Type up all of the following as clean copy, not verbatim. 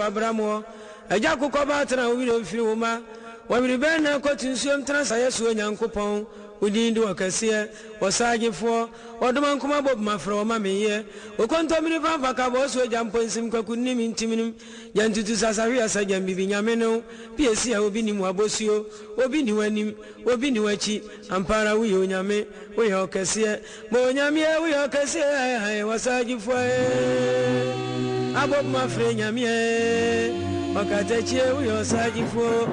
Abramo, a Jacob Batana will feel ma, when we been a cotton swim transayasu and Yankopon, we didn't do a cassia, or Sergeant for, or the man come about my from mammy here, or contaminate Vacabos, or jump on some cocunim intimum, Yantu Sasaria Sajan Bibinameno, PSC, Obini Wabosio, Obini Wenim, Obini Wachi, and Para we Yame, we are cassia, Monyamia, we are cassia, I was Sergeant for. Above my friend Yamie, Makateche, we are searching for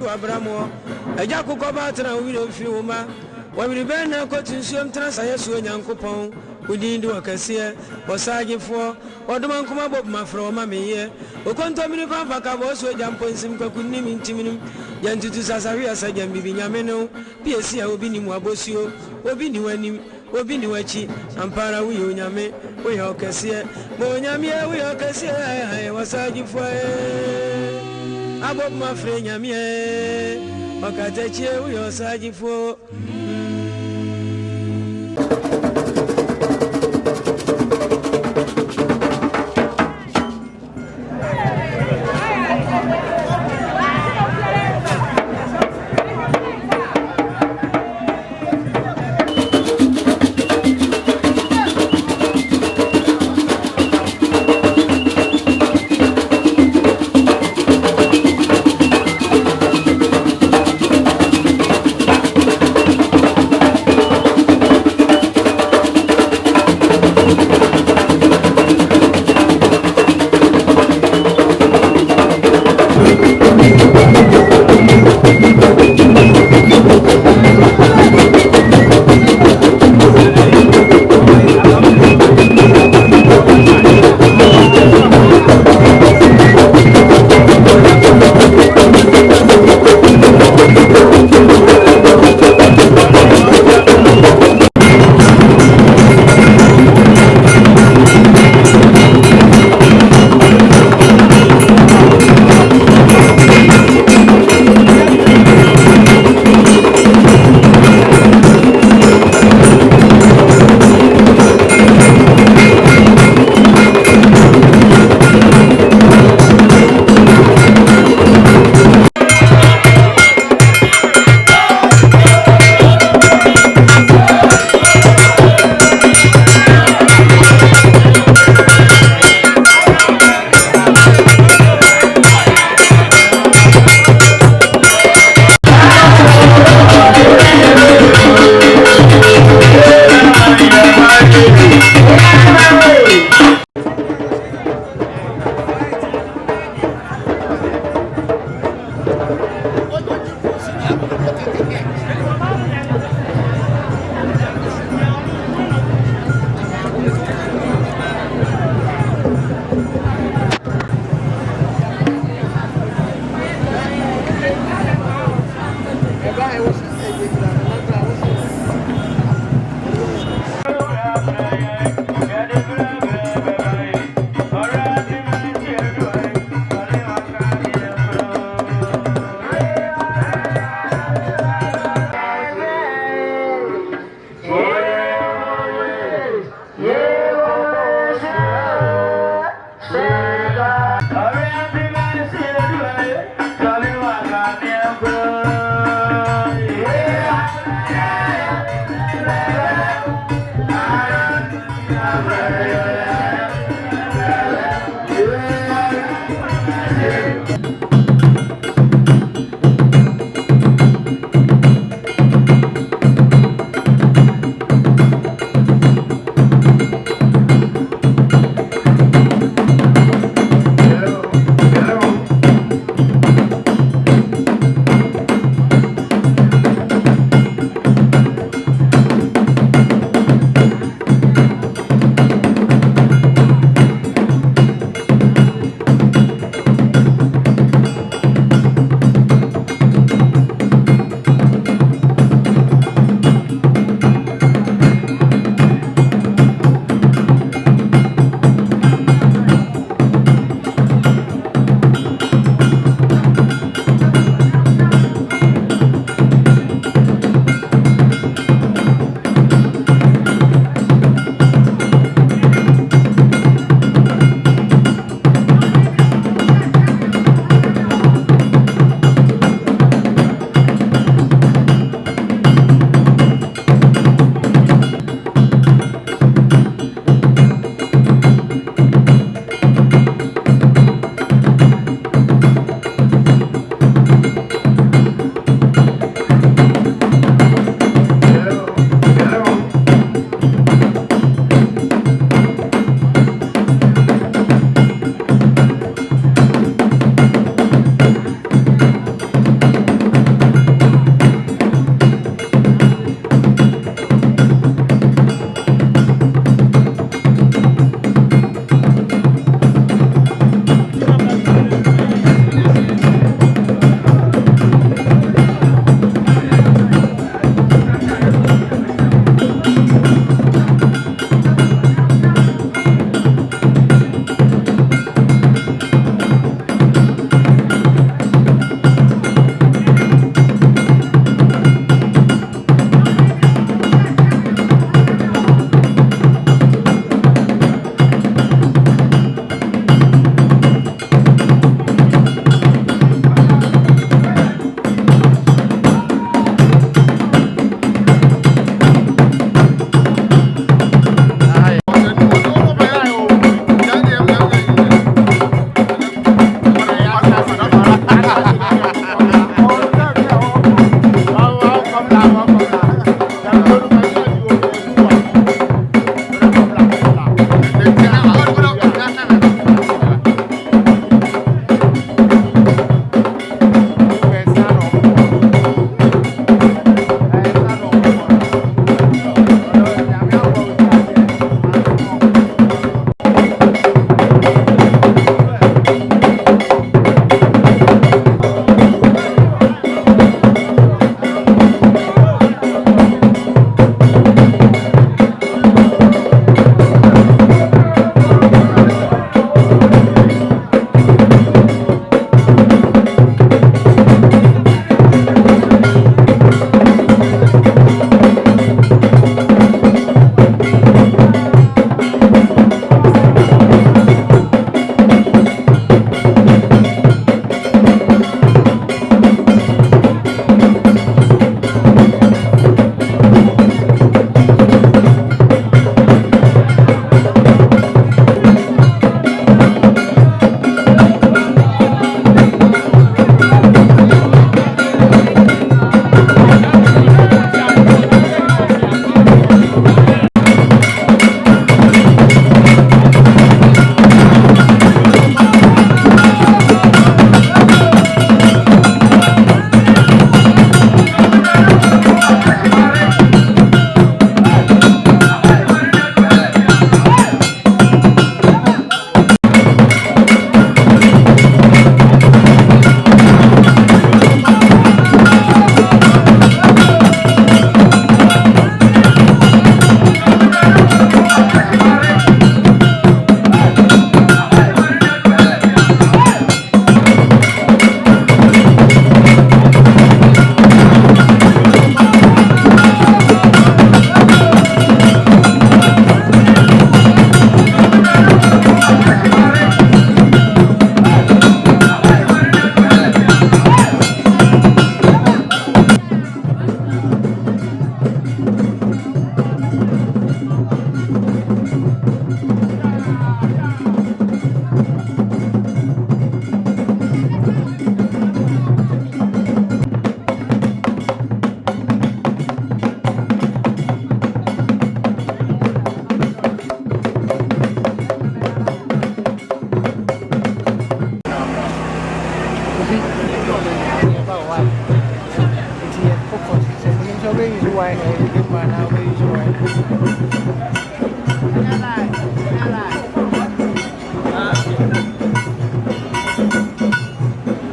Abramo, a Jacob Batana, we don't feel ma. When we been a cotton swim transayasu and Yankopon, we didn't do a cassia, or searching for, or the man come above my from mammy here, or contaminate Vacabos, or jump on some cocunim intimum, Yantu Sasaria Sajan Bibinameno, PSC, Obini Wabosio, Obini Wenim. Obini Wachi, and Para we Unyame, we are Cassia, Monyamia, we are Cassia, I was searching for above my friend Yamie, Makateche, we are searching for.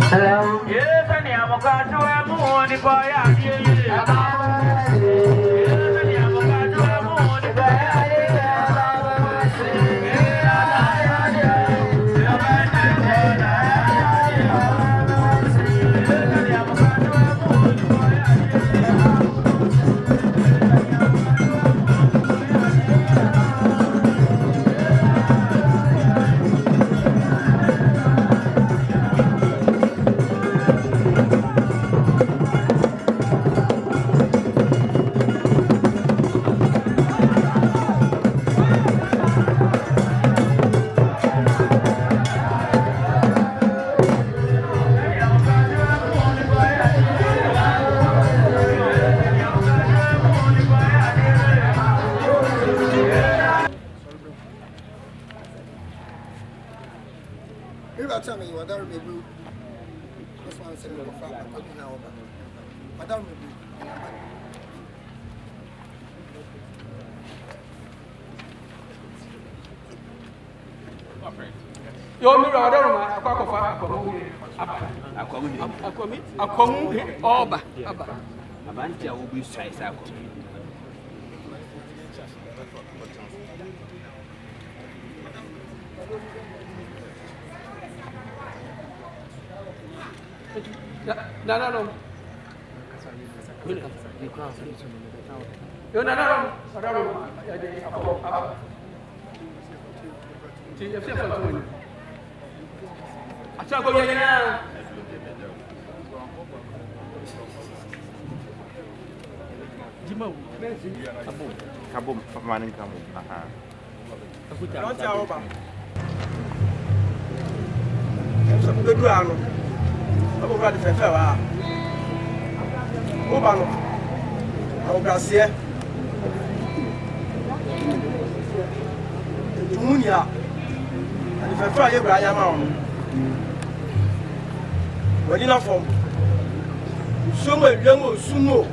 Hello. Yes, I am a car to have more than Tell me, what are we doing? That's why I'm saying, what are we doing? Yo, me rather Akwamuhene Oba. Abanti will be size. No. Yo, no. Kabum, maning kamu. Abu Radi Fefa. Obano. Abu Gracia. Munia. And if I fire you, I am on. When you not from Sumo, Yomo, Sumo,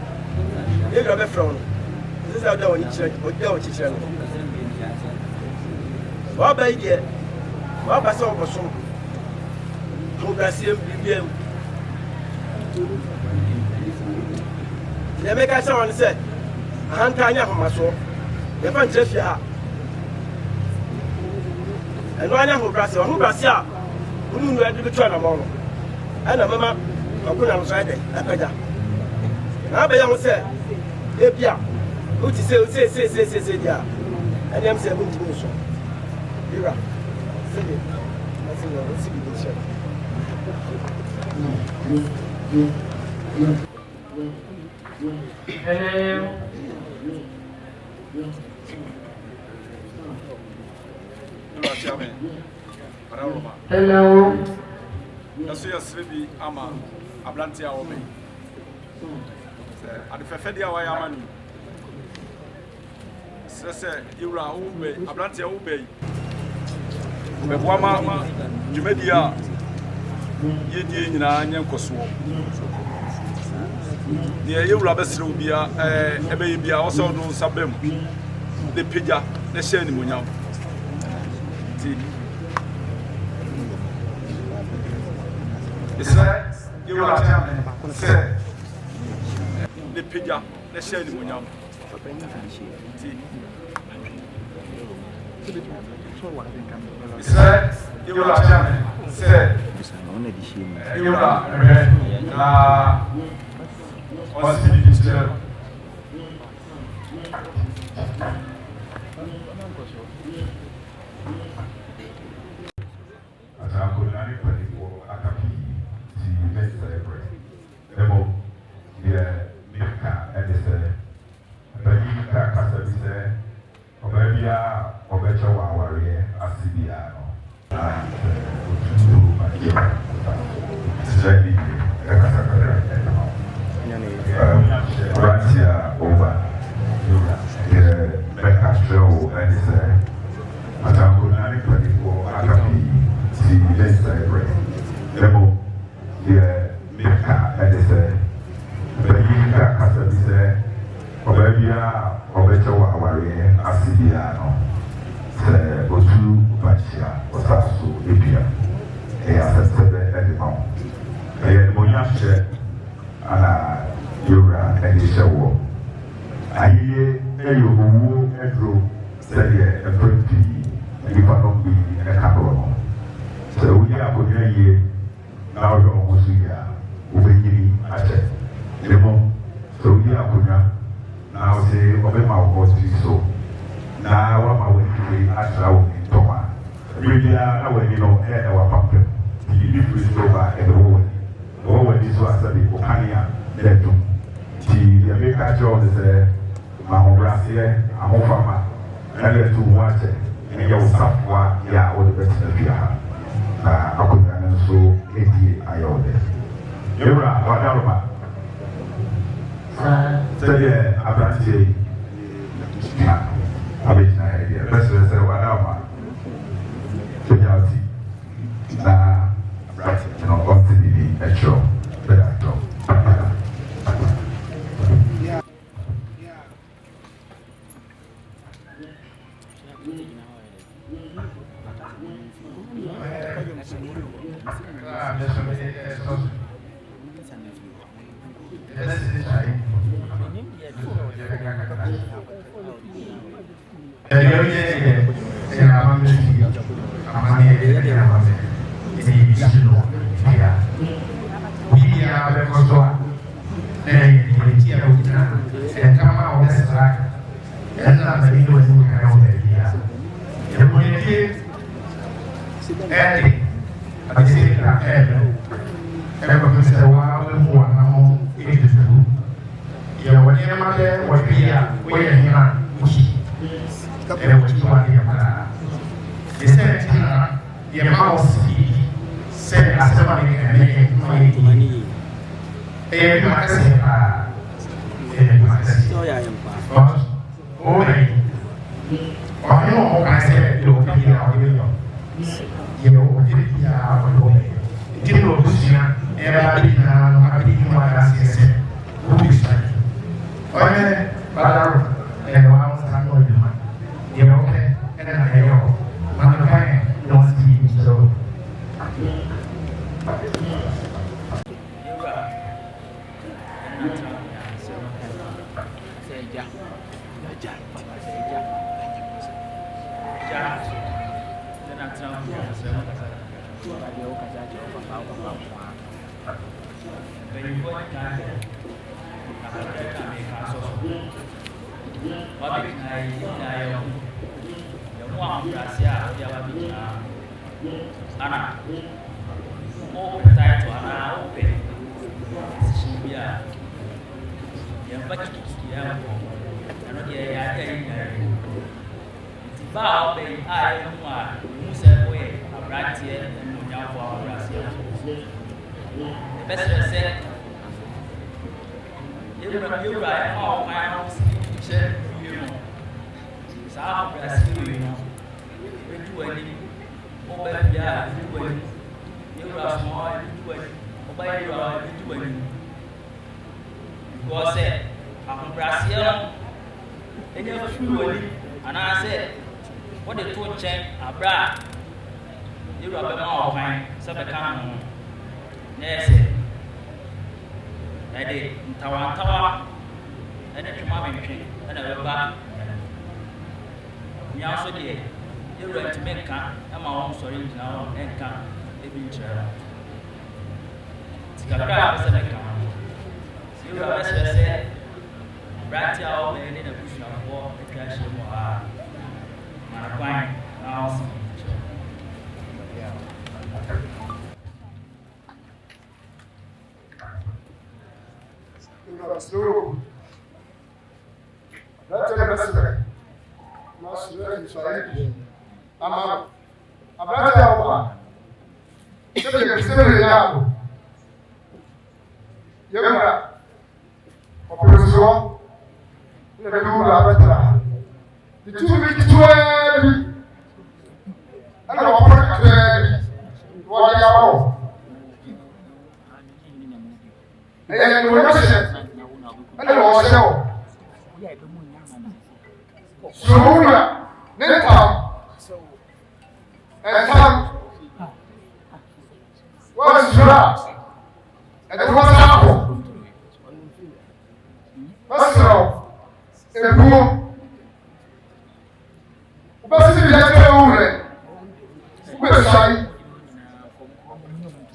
you have a front. This is how they want to check. What by dear? What by some person? Abu Gracia, BBM. They make us someone said, a hand carrying from my soul. The fantasy. And one who Brazil, who knew to try a model. And a mamma, I couldn't outside it, a better. Now, I will say, if ya, who to say, yeah, and I'm saying, you're right. Sing it. I think I'll see Hello. That's your sleepy ama Ablantia Obe. At the Fedia Wayamani. Say, you are Ube, Ablantia Ube. Wama, Jumedia, Yedi in Anyan Koso. The you Rabes Rubia, a baby also no sabem. The Pija, the Shani Munyam. You are telling the Pija, the Shani Munyam. You are telling you are the show. I hear you Edro say a pretty and you cannot be in a couple. So we are going to hear now you're almost here. Ubengini ache. Demo. So we are going to now say Obama was so. Now I'm going to ask our Toma. Really, I will head our pumpkin. The difference over at the woman. Over this was the Okania, let them. The American job is a Mamobrasia, a Mofama, and let to watch it. And you will suffer, yeah, all the best of you. I could so 80 I ordered. You're right, whatever. Say, I can't say, I mean, idea. Let's say, whatever. Nah, right, you know, on TV, a show, better job.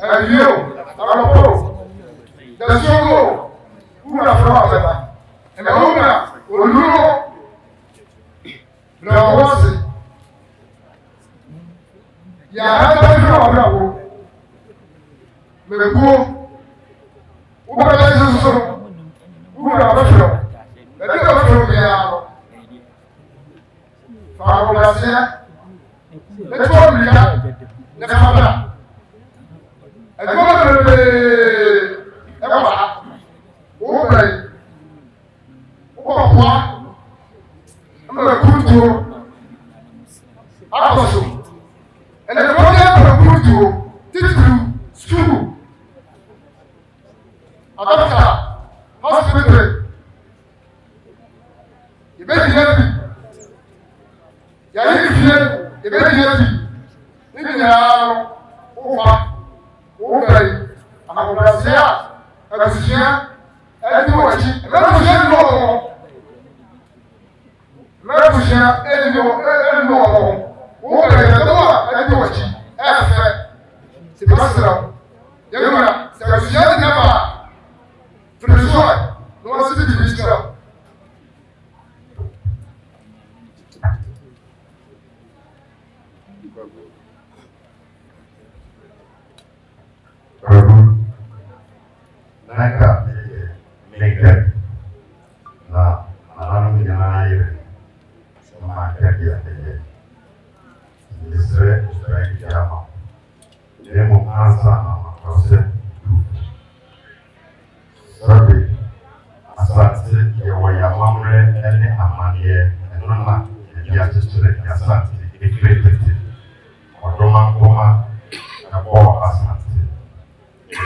and you, Arabo, the Songo, who are from Alabama, and the Homa, Ulu, Nawasi. Ya hata Arabo, Mebu, Ubala Soso, Ura, the Dino from Yao, Farosia, the Toria, the Fabra. I go to the Open. Oh, I'm a good to Akosombo. And the program to teach you school. A doctor, hospital. You may be happy. You are you may be happy. Even now, over. Okay, Akwamuhene Of Atwima, everyone, everyone know. Everyone, everyone. Okay, everyone, everyone. Sebastien, everyone. Sebastien, never. François, no one see the minister. Naka make na ananu nyanaye sama kabia tege nisre strike jama demo ansa na makose sabe asante ye waya mamre ene amanie enona ya tsere ya asante efekete odoma koma na bo asante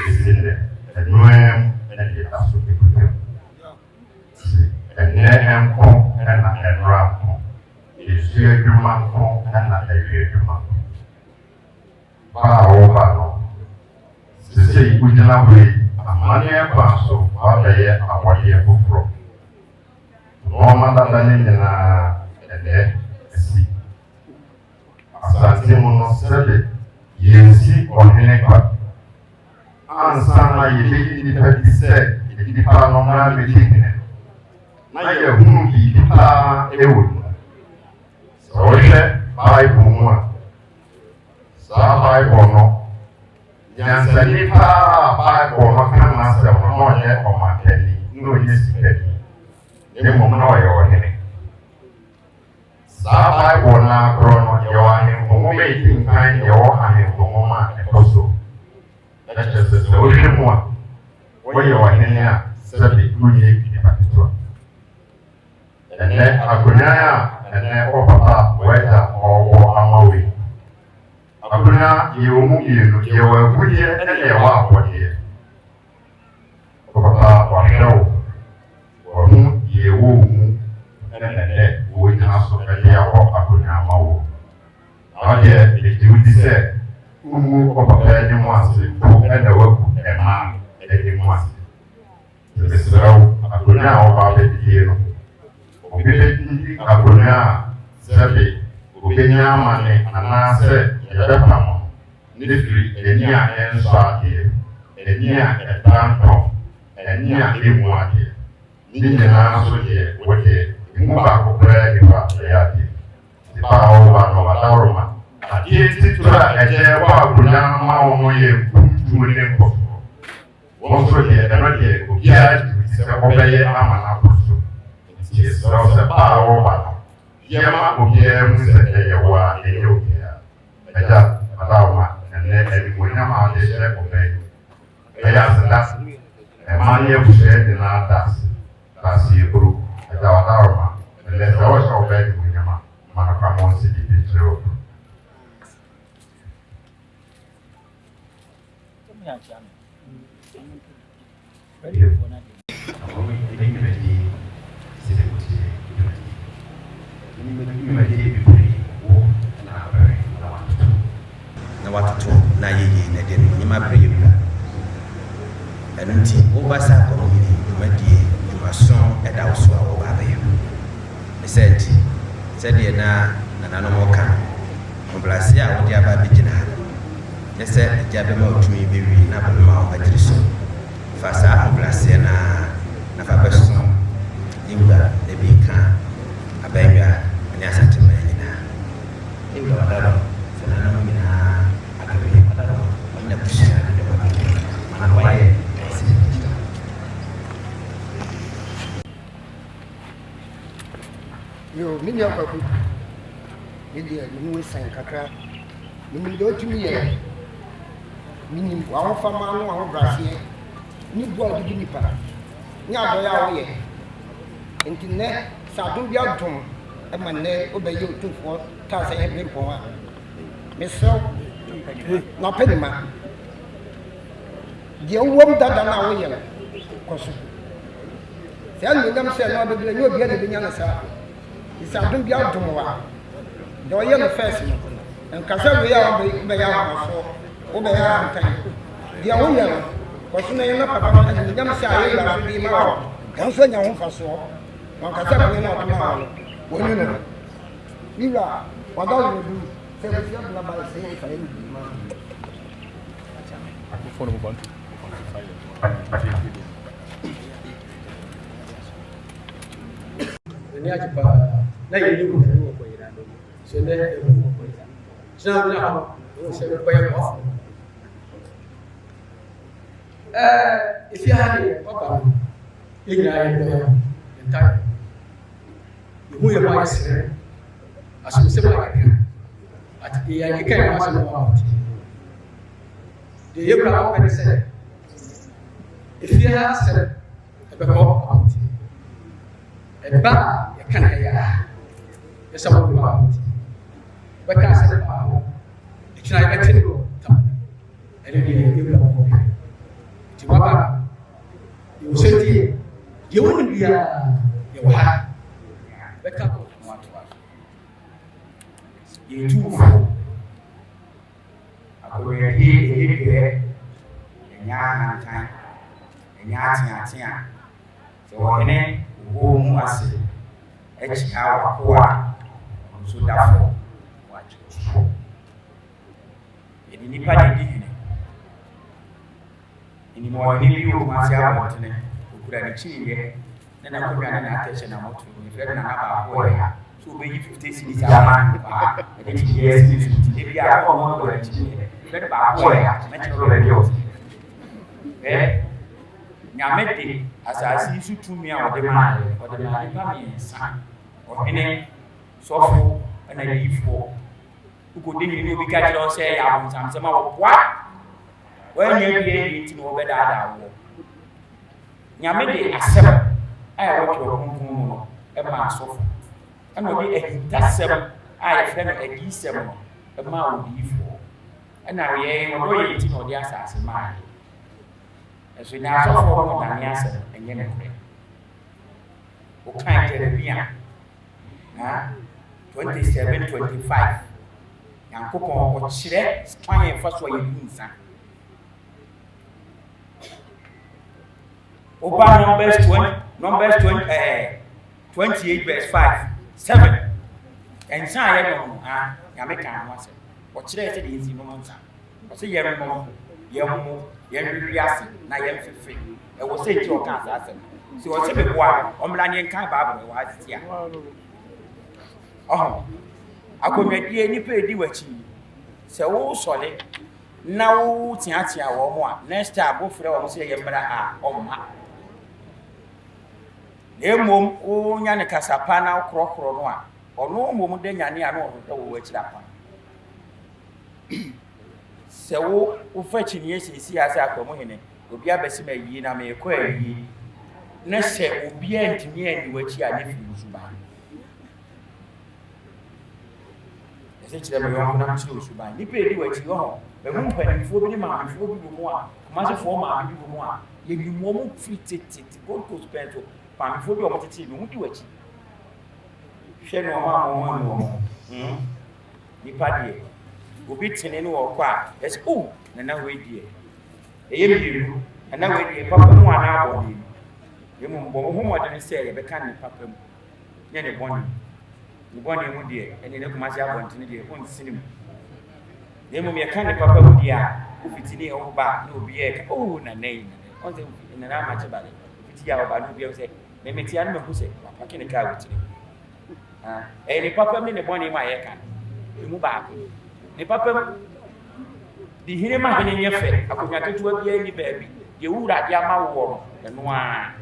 isinde Noem and the African. And Nehem Kong and a Ram is here to Manco and a here to Manco. Bano. To say, we can have a money and passo, or the year of what year for. No matter than in a sea. As I say, no selling, you see on any part. Ansana yeli ni pepise ni pa no na meeting na ye hunu bi pa ewu so she bible mu sa bible no nyansa ni pa bible no kan na se no ye o ma kani no ye sikani ni mo no ye o hene sa bible na kro no ye wa ni mo be tin kan ye o ha ni mo ma e toso. That's just the ocean one. When you are here, certainly good year in Pakistan. And then Akunaya, and then Opapa, Weta, or Amawi. Akuna, you were good year and you are what year. Opapa, or show, or whom you womb, and then we can also a year of Akuna Mawu. Out here, if you decide. Umu opapa ni mwasi ena waku ema edi mwasi Mesrau akunya oba bediyeno obibedi akunya sebe obenya mane anase yadapamo nifiri enia ensade enia etanto enia emuade ninyina so ye wote muba kopre ifa yadi tipa oba no badawroma Ati tura eje wa kunya ma ono ye kumune ko. Wonso ye eno ye obia se obeye ama na poso. Ti so se pa o ba. Ye ma obia mu se ye wa ye obia. Eja adawa ene eni munya ma de se obeye. Eya se das. E ma ye bu se de na das. Das ye buru. Eja adawa ene se o se obeye munya ma. Ma na kwa mo se di bi se o. Na watoto na yeye na de nyima breye mu enunti obasa Akwamuhene dwumadie dwumason eda wo so a wo ba be esenti sede na nananom ka oblase a wo dia ba bigina Yes, sir, Jabemo to me, baby, Nabama, Patricia. Fasa, Blasiana, Nafabeson, Inga, the Bika, a beggar, and yes, to me. Inga, Sanamina, I can be a why. Yo, me your papa. You know, sign Kaka. You will go to me. Meaning, one for man, one brassier. You go to the Nipa. Nyabaya, into net, Sadubia Tom, and my name obey you to for Taahyehene for Miss not penny man. The old woman that are now here. Tell me, them say, no, but you'll get it in your side. It's a don't be out to more. The yellow face, and Cassandra, we are obey our time. The old yellow, was name up and the young side will be more. Council your own for so. One Cassandra, not tomorrow. When you know, you are what all you do. Say, what's your number saying if I didn't be man. Before we move on. Na yi mu ko ko ira do so ne mu ko ira so na o se ko ya ko if you had papa ira ya do entire you ya ma ise asu se ma at ya ke kan ma so ma the Abraham when said if you have said about eba ya kan ya esa mo ba ba ka sa ba ikina ya tin ko tam ele ni ibla ko ti wa ba yo senti ye woni biya ya wa ba ka ko ma to ye Juu akore ye nya tan nya tia so ene wo mu ase echi ha wa so dafo wa chu ni nipa de di ni mo ni bi o ma se abotene okura ni chi ye na ko gana na attention na moto ni fe na ba ko ya so be 50 cedis ama ba e di yes ni e bi a ko mo ko chi fe ba ko ya me chi ro be yo nyame de asasi su tumi a ode ma nipa mi nsa ohene sofo na yifo uko de ni obi ka jiro se ya abuntam se ma wo kwa wanya bie nti no be daada wo nyame de asem a wo tro kunkun no e ma sofo ana obi ehitasem a ye fre no edisem no e ma wo yifo ana ye no ye nti no de asase ma so na so for no na asa enye ne kure o kan Jeremia ha 27:25 yankopon o kire kwan fa so ye dunsa oba numbers 28:5 ensa ye no ha ya me kan ho ase o kire se de nsi no nsa o se ye no ye mu yɛnwiase na yɛmfefe ɛwɔ sɛ nti ɔka asase si ɔsɛ beboa ɔmmra ne nkan baabɔ wɔ asetia akonnwadie nipa edi wakyi sɛ wo sɔle na wo tiatia wɔ mo a next time bo frɛ wɔ mo sɛ yɛmmra a ɔmma na mmom wo nya ne kasapa na korɔkorɔ no a ɔno mmom de nyane a no ɔhwehwɛ wɔ akyira pa se wo fa chiniye sisi ase Akwamuhene obi abesi ma yi na me ko ayi na se obi antimi ani wachi a ne fi usuba ese kire me yo na mchi usuba ni pe di wachi ho be mu mpanimfo bi ni maamfo bi mu a kumase ma bi mu a ye ni mo mo fitete Gold Coast pento panimfo bi o mo tete bi mu di wachi hwe no ma mo ni padie obi tene no wo kwa yes na we die eye biru na we die papa mu ana abodi yemu mbo ho mo de se ye be kan ni papa mu ye ne boni mu die ene ne kuma sia abonti ne die on sinim Nemo me kan ne papa mu dia ofitini e wo ba na obi e oh na nei on se na na ma chebale fiti ya ba no obi e se me metia no me hu se papa ke ne ka wotire ne papa me ne boni ma ye kan emu ba ko ne papa di hine ma hine nye fe akonya ketua bia ni baabi ye wura dia ma wo no no a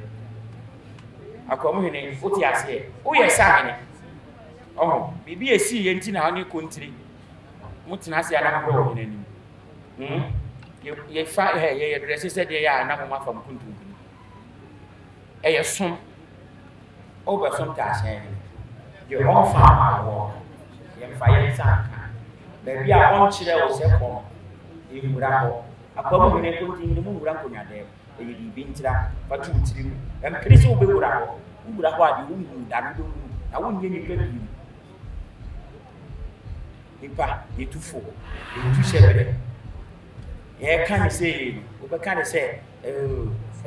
Akwamuhene oti ase wo ye sa hene bibi esi ye nti na oni kontiri mutina ase ana mo ho hene ni ye fa ye dress se de ya na mo ma fa mkuntu ye som over some task ye on fa ma wo ye fa ye sa baabi a on kire wo se ko ye mura ho Akwamuhene kontiri ni mo mura konya de ye bi ntira fatu tiri em krisi wo be mura ho mura ho adi wo ngu da do na wo nye ni pe bi nipa yetufo yetu shebere ye kan say o be kan say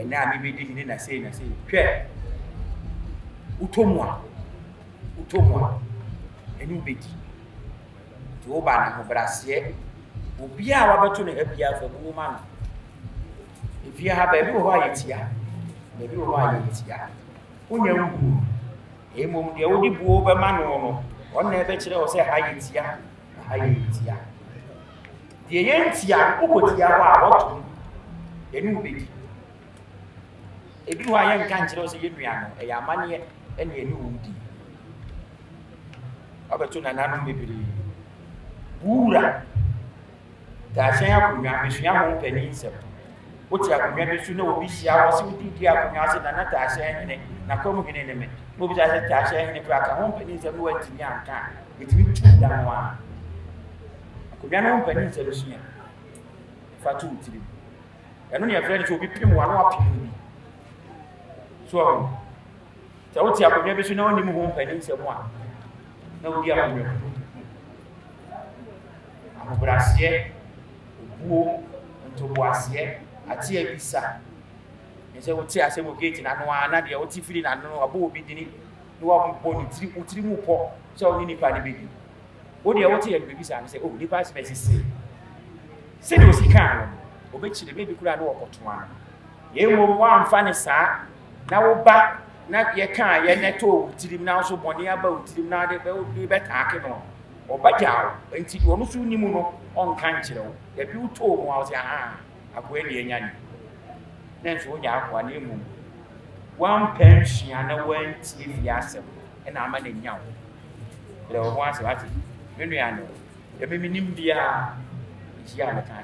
na mi be di ni na say hwe utomwa enu bedi to ba na ho brase obi a wa beto ne abia fa mu ma no efi ha ba bi ho ayetia be ho ayetia unya ngu emom de wodi buo be ma no no onna ebe kire o say ayetia ayetia de yentia ukotia ho a woto enu bedi ebi ho ayen kan kire o say yenua no e ya mane ene enu wudi abeto na nanu bebiri bura da hyen akonwa besua ho mpani nsem woti akonwa besu na obi hia wo se wodi di akonwa se na na ta hyen ne na Akwamuhene ne me mo bi ta se ta hyen ne pra ka ho mpani nsem no wantimi anka etimi tu dan wa akonwa no mpani nsem sua fa tu tiri eno ne afre ne obi pim wa no apim bi so ta woti akonwa besu na woni mu ho mpani nsem a na wodi akonwa amobrasye buo ntoboasye ati ebisa nse woti asemo gate na no ana de woti firi na no abo obi dini no wa mpo ni tiri utiri mu po so oni nipa ne bedi wo de woti ye bebisa ne se oh nipa spesisi se de osika no obechire mebi kura no okotoa ye mo wa amfa ne saa na wo ba na ye kan ye neto utirim na so boni aba utirim na de be taake no obajawo enti wonu su nimu no on kan kirewo ya bi uto mu a se akwa ne enya ni nenso nya akwa ne mu wan pension na wan tie fi asem na ama na nya wo le wo ase wati menu ya no ya me minim bia ji ya na ka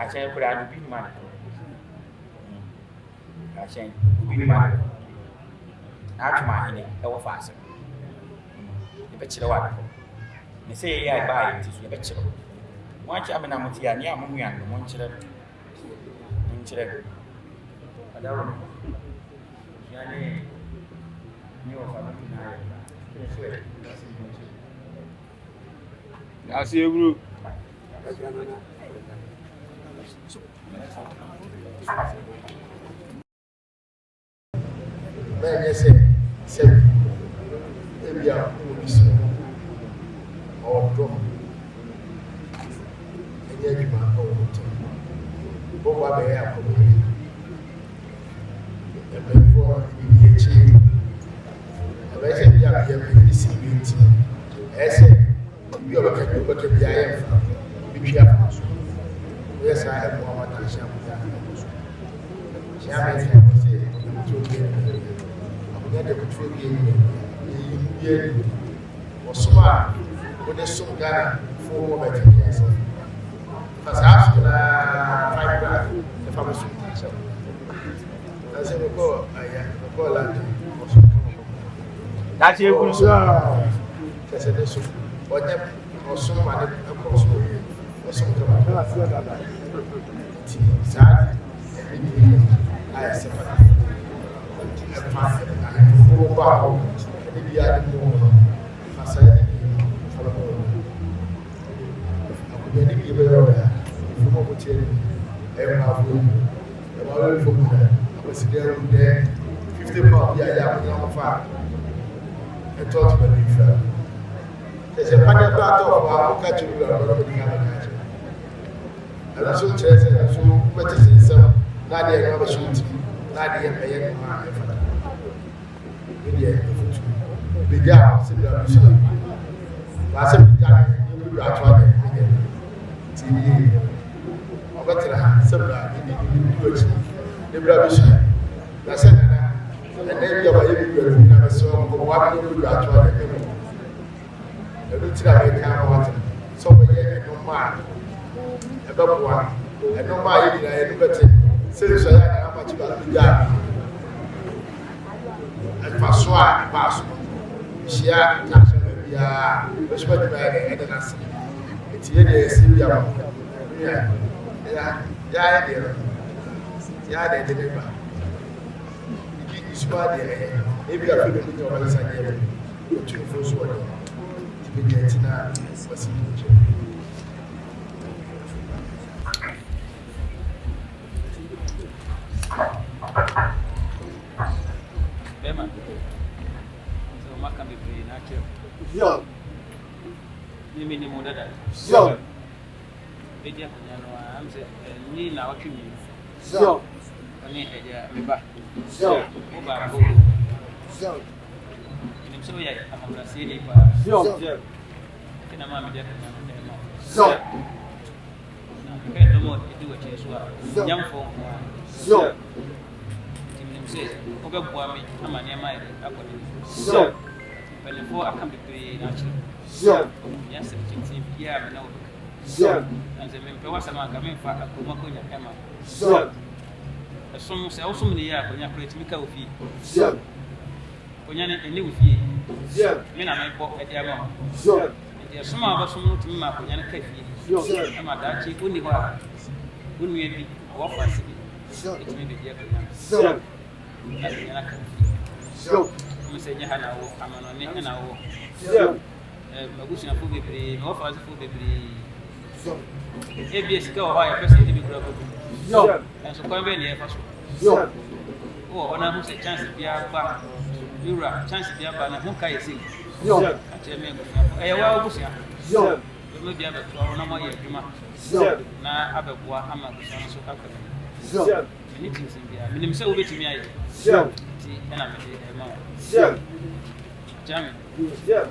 che kura du bi ma ka che bi ma Atwima hene e wo fa asem e be kire wa ne say ya ba yi tisu ya be kire mo acha amena mutia ni amu ya no mo nkire adawo yani ni o fa na asi egru bẹ́ẹ̀ ṣe ebi a obi sọ ọdọ ẹni adwuma ọwọ tó bọbọ abẹyẹ Akwamuhene ẹbẹnfọ ibi ekyir ẹbẹsẹ bi a bẹyẹ bi si bi nti ẹsẹ bi ọbẹkẹ bi ayẹ nfa bi twi afa so oyẹ saa ẹmu ọmọ ta ahyia mu ya ẹmu so hyia bẹsẹ ẹmu sẹ ẹmu tó bi ya de kutuo bi yi osoma wo de som Ghana fo mo ba ti kesa fasa na fiber de fama so ase ko aya ko la da ti ekun so kese de so oje osoma de ko so osoma ko la sia da ti sa e aya se fa Oba, ele ia de novo, faça ele, fala com ele. Ele ia ver olha, ele foi muito ele, é uma ele foi muito, a considera 50 pounds, ia uma faca, é todo para mim, There's a panel part of our catch you and also chairs and so what is in some Nadia never shoot Nadia Payan. Big out, sit down. I said, you are trying TV. Better, similar in the Brabisham. I said, and then you are never saw what you are trying. Everything I can water. So many no man. About one. And no mind, I do better. Since I have much about the yard. And Passoir, Pass. She had which was the end of us. It's here. Yeah, dear. Yeah, they did. It's bad. Maybe I feel a bit of a Sunday. To the first one. To be getting a Bema. So maka be pray na che. Yo. Mimi ni modada. Yo. Bedia kunya no am se ni na watwe mi. Yo. Ani eja me ba. Yo. O ba ko. Yo. Ni so ya amabra se ni pa. Yo. Kina ma me dia kunya no ma. Yo. Na ke do mo ti wo che so a. Nyamfo. Yo. Say, Oga me, I'm an MI. So, but before I come to pay naturally. So, yes, yeah, no. So, and the member was a man coming for a Kumakunya Kama. So, a song say also many years when you create Mika fee. So, when you're a new fee. So, men I may walk at the amount. So, there's some of us who to me, when you're a cafe. I'm a Dachi, only one. When we be off by city. So, it may be here. So, so, you say you had a walk, I'm on an hour. So, Magusi na fubi bri, no offers fubi bri. So, ABS go high person to be broken. So, and so come in here first. So, oh, on a who's a chance to be a bar. You are chance to be a bar, and who can you see? So, I tell me, I will see. So, you may have a 12 no more year. So, now I have a war, I'm a so happy. So, meetings in here. Minimum so with me. So, and I'm a man. So, Jamie. Yeah.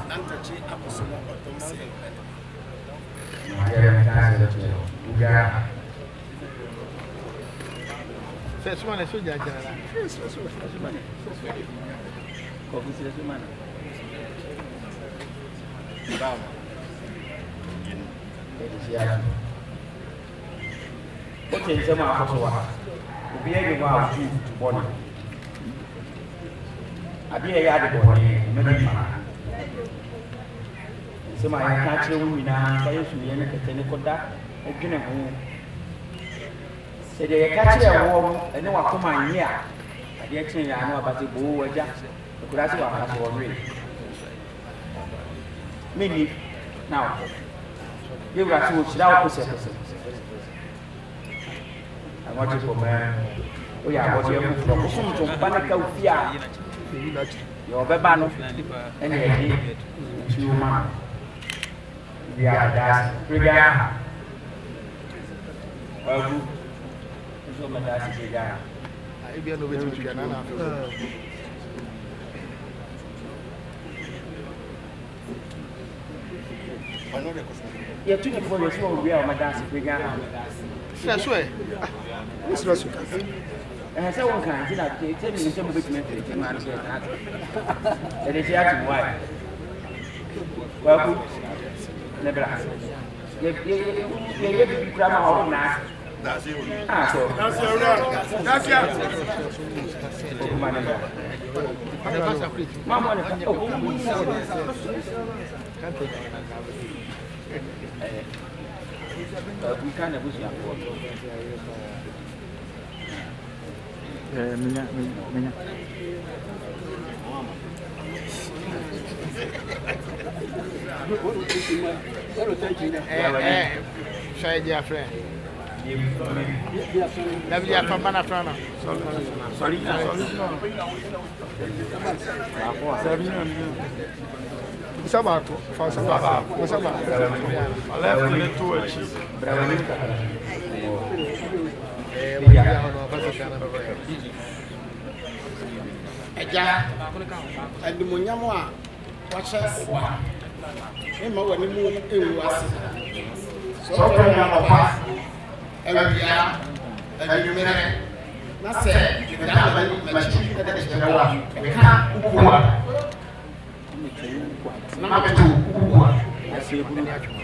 Nyantaki Akosombo Odomsi. First one is so general. Okay, so my house was. We are going to body. I be a yard body, maybe. So my catcher winner, I used to be a technical again. Say they catch a warm and no one come on here. I did actually know about the bull or Jackson. The grassy one has already. Maybe now you got to watch out for I want you to man. Oh, yeah, what you have from some panic fear. Your Babano and a human. We are that regard. Well, so much as a guy. I be no way to get an yeah, 24 years old, we are my dance. We got that's way. And so one can tell me some big method. And it's actually why. Well, never asked. You grandma or not. That's it. That's we kind of wish you Try your friend. Never get from Manafrana. Sorry. Sabato, fa sabato. Sabato. Left in the two cheese. Eja, adimunyamo a wahyɛ wa. Ema wani mu ewu ase. So ko na papa ewia adimere na sɛ da ba ni machi da kyerɛ wa. Ka ukua. Na metu ukua. Ase bulu atwuma.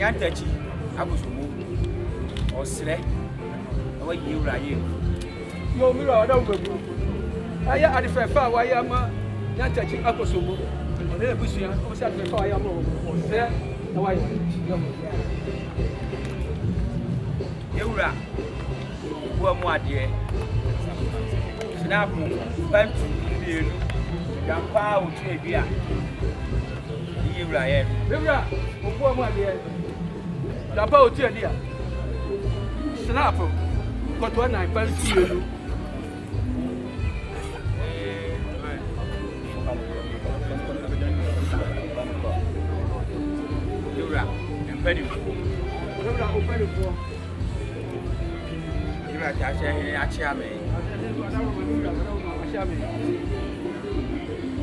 Nyantaki Akosombo Osre awa yiwura ye yo miro ada ubebu aya adifefa wa ya ma Nyantaki Akosombo ole busuya o se adifefa wa ya ma Osre awa ye yiwura wo mu ade sinapu bantu bienu jampa otu ebia yiwura ye yiwura opo mu ade Dapa oti edia. Snap. Koto na ipa sielu. Yura, empedi. Yura opedi fo. Yura ta se achi ame.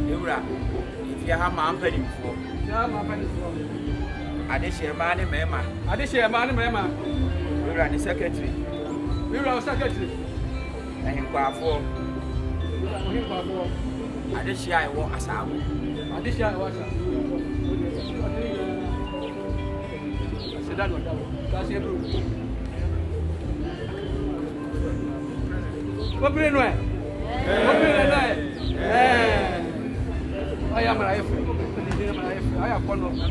Yura, if you have my empedi fo. Ya ma empedi fo. Adeshe mani mema. Adeshe mani mema. We are the secretary. We are secretary. And Kwafo. Adeshe I walk as I will. Adeshe I was. I said that one. That's it. What do you know? What do you know? I am a I have one of them.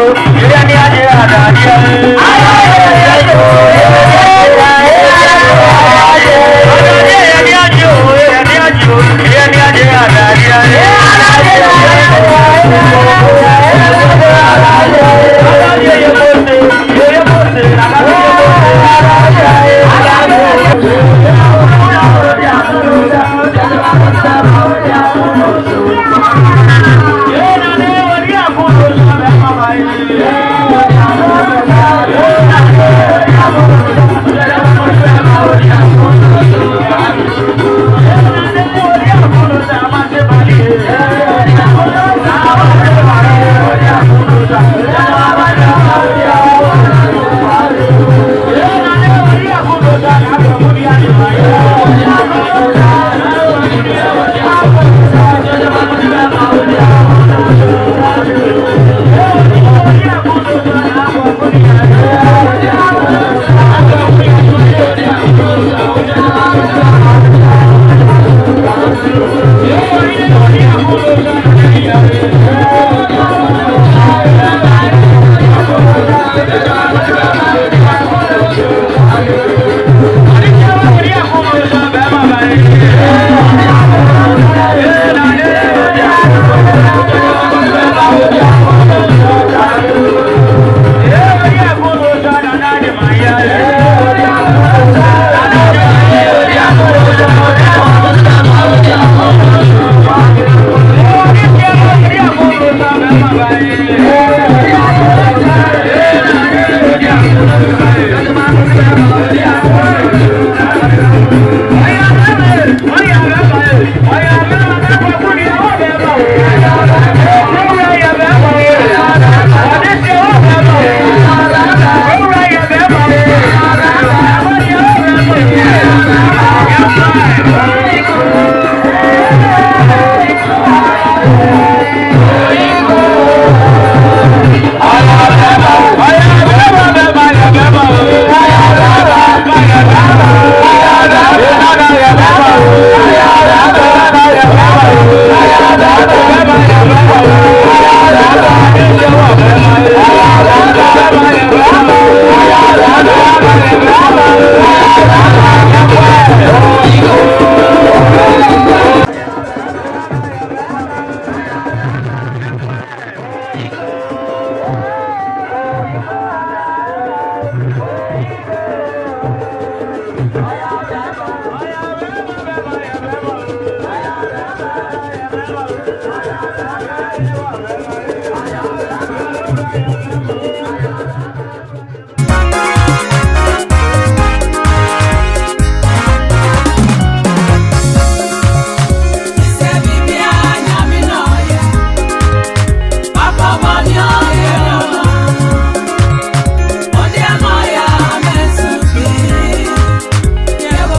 Ele